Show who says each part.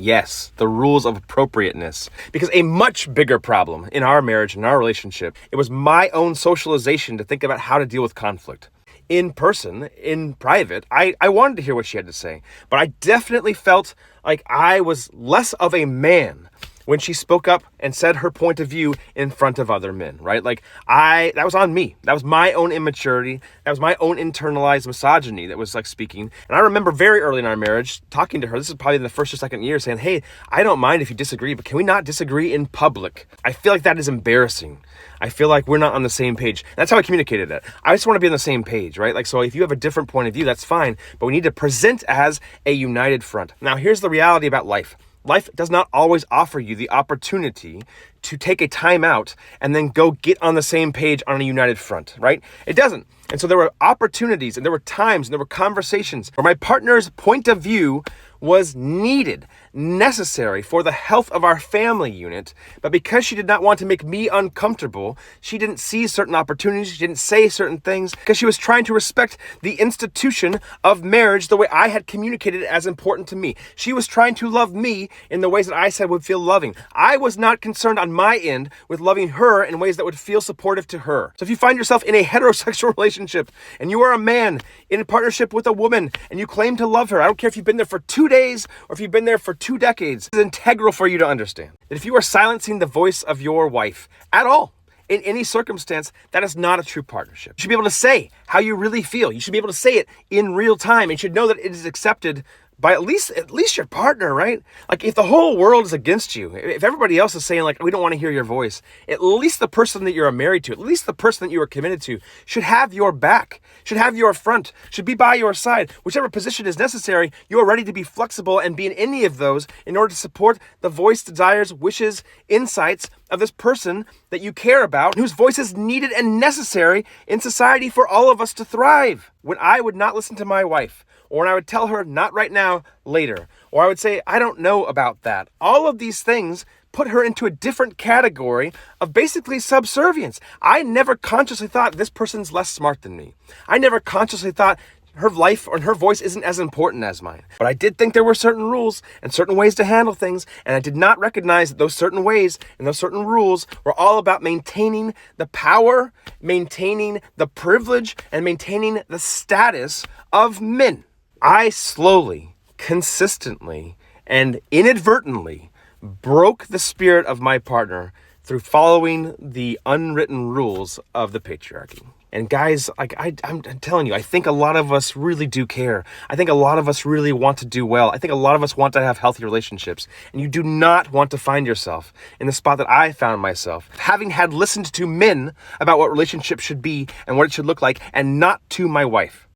Speaker 1: Yes, the rules of appropriateness. Because a much bigger problem in our marriage and our relationship, it was my own socialization to think about how to deal with conflict. In person, in private, I wanted to hear what she had to say, but I definitely felt like I was less of a man when she spoke up and said her point of view in front of other men, right? That was on me. That was my own immaturity. That was my own internalized misogyny that was speaking. And I remember very early in our marriage talking to her, this is probably in the first or second year, saying, hey, I don't mind if you disagree, but can we not disagree in public? I feel like that is embarrassing. I feel like we're not on the same page. That's how I communicated it. I just want to be on the same page, right? So if you have a different point of view, that's fine, but we need to present as a united front. Now, here's the reality about life. Life does not always offer you the opportunity to take a time out and then go get on the same page on a united front, right? It doesn't. And so there were opportunities and there were times and there were conversations where my partner's point of view was needed, necessary for the health of our family unit. But because she did not want to make me uncomfortable, she didn't see certain opportunities, she didn't say certain things, because she was trying to respect the institution of marriage the way I had communicated it as important to me. She was trying to love me in the ways that I said would feel loving. I was not concerned on my end with loving her in ways that would feel supportive to her. So if you find yourself in a heterosexual relationship and you are a man in partnership with a woman and you claim to love her, I don't care if you've been there for 2 days or if you've been there for 2 decades, it's integral for you to understand that if you are silencing the voice of your wife at all, in any circumstance, that is not a true partnership. You should be able to say how you really feel. You should be able to say it in real time. You should know that it is accepted by at least your partner, right? If the whole world is against you, if everybody else is saying we don't want to hear your voice, at least the person that you're married to, at least the person that you are committed to should have your back, should have your front, should be by your side. Whichever position is necessary, you are ready to be flexible and be in any of those in order to support the voice, desires, wishes, insights of this person that you care about, whose voice is needed and necessary in society for all of us to thrive. When I would not listen to my wife, or when I would tell her, not right now, later. Or I would say, I don't know about that. All of these things put her into a different category of basically subservience. I never consciously thought this person's less smart than me. I never consciously thought her life or her voice isn't as important as mine. But I did think there were certain rules and certain ways to handle things, and I did not recognize that those certain ways and those certain rules were all about maintaining the power, maintaining the privilege, and maintaining the status of men. I slowly, consistently, and inadvertently broke the spirit of my partner through following the unwritten rules of the patriarchy. And guys, I'm telling you, I think a lot of us really do care. I think a lot of us really want to do well. I think a lot of us want to have healthy relationships. And you do not want to find yourself in the spot that I found myself, having had listened to men about what relationships should be and what it should look like, and not to my wife.